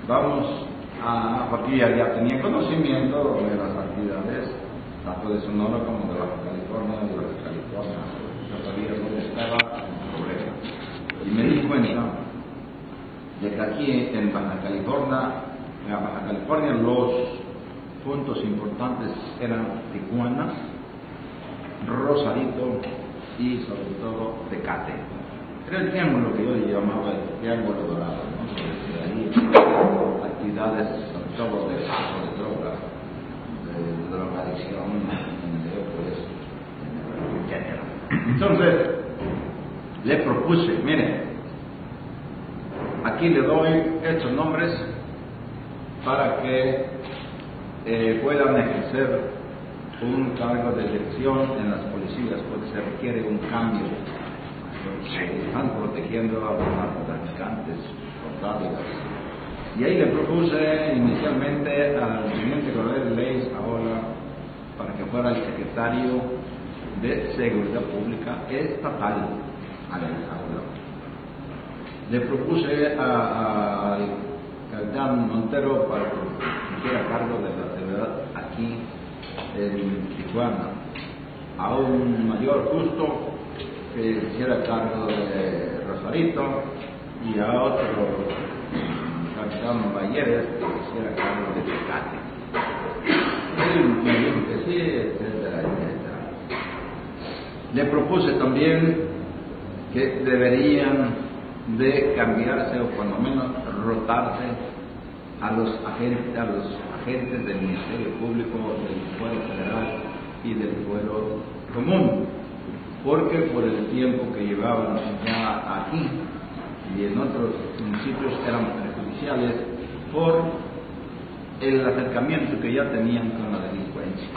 vamos a, porque ya tenía conocimiento de las actividades, tanto de Sonora como de Baja California, yo sabía dónde estaba el problema. Y me di cuenta de que aquí en Baja California los puntos importantes eran Tijuana, Rosarito y sobre todo Tecate. Era el triángulo que yo llamaba el triángulo dorado, ¿no? Porque ahí actividades sobre todo de paso de drogas, de drogadicción, pues, etc. Entonces le propuse, mire, aquí le doy estos nombres para que puedan ejercer un cargo de elección en las policías, porque se requiere un cambio. Están protegiendo a los narcotraficantes con dádivas. Y ahí le propuse inicialmente al teniente coronel Leis Aola para que fuera el secretario de Seguridad Pública Estatal a Leis Aola. Le propuse al capitán Montero para que hiciera cargo de la seguridad aquí en Tijuana, a un mayor Justo que hiciera cargo de Rosarito y a otro capitán Valleres que hiciera cargo de Tecate. Él me dijo que sí, etcétera, etcétera. Le propuse también que deberían de cambiarse o cuando menos rotarse a los agentes del Ministerio Público, del Fuero Federal y del Fuero Común, porque por el tiempo que llevaban ya aquí y en otros municipios eran perjudiciales por el acercamiento que ya tenían con la delincuencia.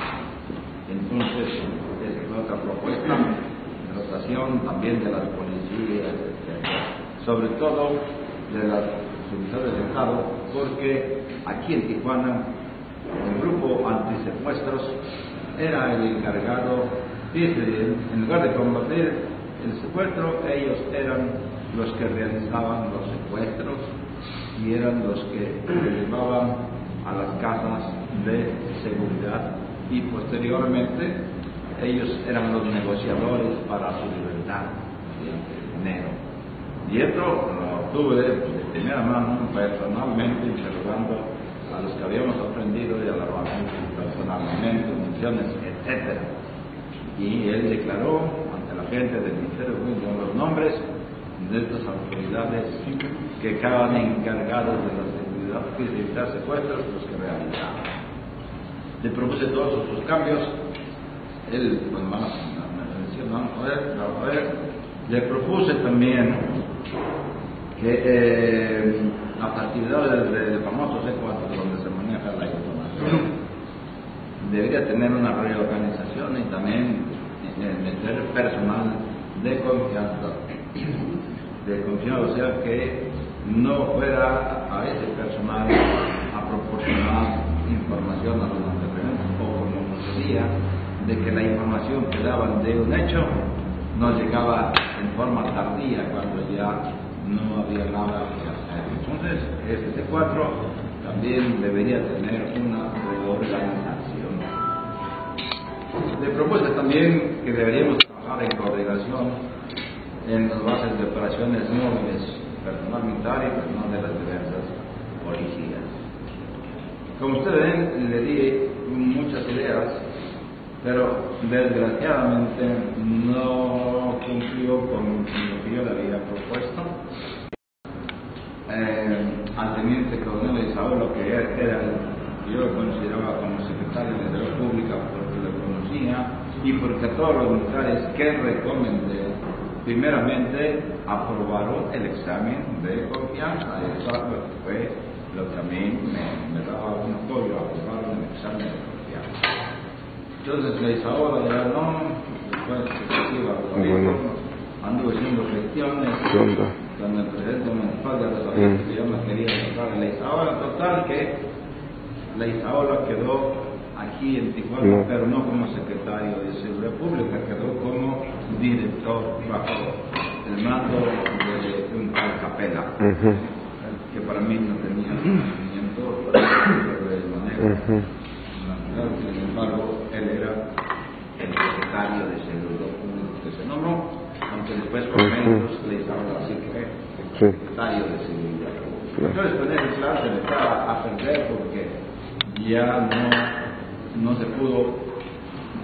Entonces, esa fue otra propuesta de rotación también de las policías, sobre todo de las subdirecciones de Estado, porque aquí en Tijuana el grupo antisecuestros era el encargado. En lugar de combatir el secuestro, ellos eran los que realizaban los secuestros y eran los que llevaban a las casas de seguridad y posteriormente ellos eran los negociadores para su libertad de dinero. Y esto lo obtuve de primera mano, personalmente, interrogando a los que habíamos aprendido y a la personalmente, municiones, etc. Y él declaró ante la gente del Ministerio Público los nombres de estas autoridades que estaban encargados de la seguridad y de evitar secuestros, los que realizaban. Le propuse todos sus cambios. Él, pues más mencionó, le propuse también que las actividades del famoso C4, donde se maneja la información, debería tener una reorganización y también meter personal de confianza, o sea que no fuera a ese personal a proporcionar información a los antecedentes o como sucedía, de que la información que daban de un hecho no llegaba en forma tardía cuando ya no había nada que hacer. Entonces, ese C4 también debería tener una reorganización. Le propuse también que deberíamos trabajar en coordinación en las bases de operaciones móviles, personal militar y personal de las diversas policías. Como ustedes ven, le di muchas ideas, pero desgraciadamente no cumplió con lo que yo le había propuesto. Al teniente coronel Isauro, que era yo lo consideraba como secretario de Seguridad Pública porque lo conocía y porque todos los militares que recomendé primeramente aprobaron el examen de confianza. Eso fue lo que a mí me daba un apoyo, aprobaron el examen de confianza. Entonces Isauro ya no, después anduve haciendo gestiones con el presidente municipal de los que yo me quería sacar a Isauro. Total que Isauro quedó aquí en Tijuana, pero no como secretario de Seguridad Pública, quedó como director bajo el mando de un tal Capela. Y que para mí no tenía conocimiento del manejo nacional. Sin embargo, él era el secretario de Seguridad Pública que se nombró, aunque después por méritos le estaban así que secretario de Seguridad Pública. Entonces, con ese plan se le estaba a perder porque ya no se pudo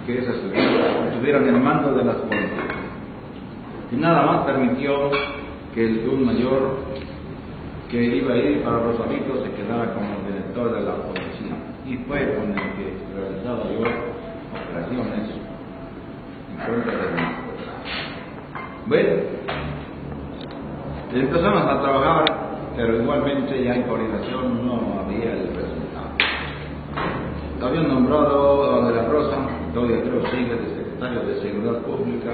que esas figuras tuvieran el mando de las políticas. Y nada más permitió que un mayor que iba a ir para Rosarito se quedara como director de la policía. Y fue con el que realizaba yo operaciones en contra del narcotráfico. Bueno, empezamos a trabajar, pero igualmente ya en coordinación no había el resultado. Habían nombrado a De la Rosa, todavía creo sigue de secretario de Seguridad Pública,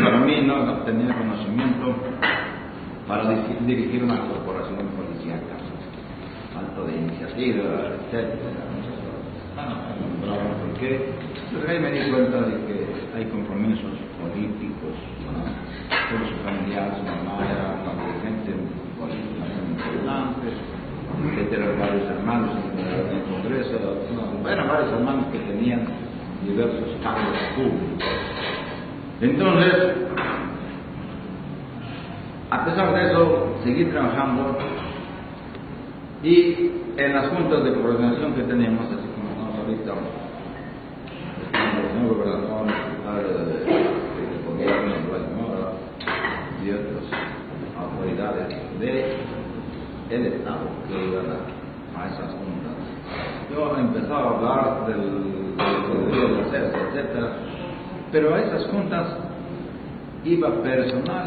para mí no tenía conocimiento para dirigir una corporación policíaca, alto de iniciativa, etc. ¿Por qué? Pero ahí me di cuenta de que hay compromisos políticos, por su familiar, su mamá era una dirigente política muy importante, que eran varios hermanos en el Congreso, eran varios hermanos que tenían diversos cargos públicos. Entonces, a pesar de eso, seguí trabajando y en las juntas de coordinación que teníamos, así como estamos ahorita, el señor gobernador, el secretario de gobierno, Luis Mora, y otras autoridades del Estado que iban a esas juntas. Yo empezaba a hablar del que debía de hacerse, etc. Pero a esas juntas iba personal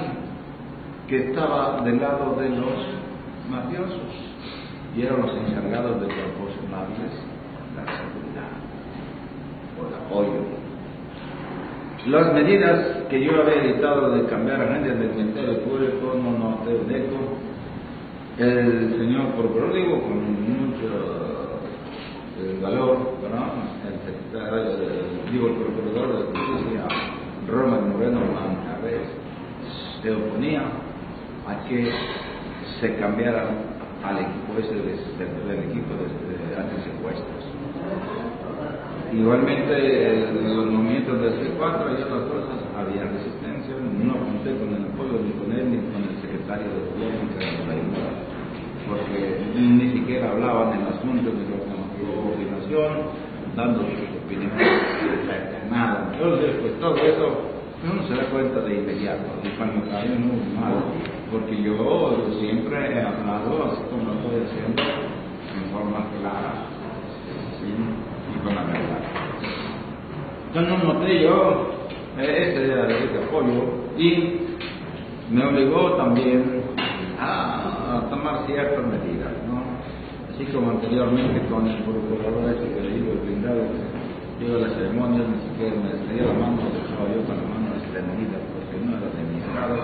que estaba del lado de los mafiosos y eran los encargados de proporcionarles la seguridad o el apoyo. Las medidas que yo había editado de cambiar agentes del Ministerio Público no te dejo. El señor procurador, digo, con mucho valor, ¿verdad? El secretario, el procurador de Justicia, Romer Moreno Manjarres, se oponía a que se cambiara al equipo del equipo de antisecuestros. Igualmente, los movimientos del C4 y otras cosas había resistencia. No conté con el apoyo ni con él ni con el secretario de gobierno que nos ayudó, porque ni siquiera hablaban en las juntas de coordinación, dando sus opiniones, nada. Entonces, pues todo eso uno se da cuenta de inmediato, y cuando cae muy mal, porque yo siempre he hablado, así como lo estoy haciendo, en forma clara, ¿sí? Y con la verdad. Entonces no noté yo este apoyo y me obligó también a tomar ciertas medidas, ¿no? Así como anteriormente con el procurador ese que le digo el blindado, yo a las ceremonias ni siquiera me extendía la mano, dejaba yo con la mano extendida porque no era de mi grado,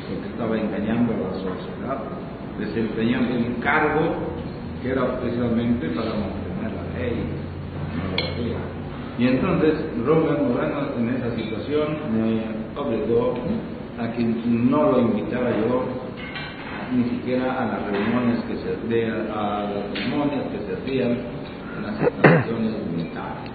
porque estaba engañando a la sociedad, desempeñando un cargo que era precisamente para mantener la ley, no lo hacía. Y entonces Romer Moreno en esa situación me obligó a que no lo invitara yo ni siquiera a las reuniones que se hacían en las instalaciones militares.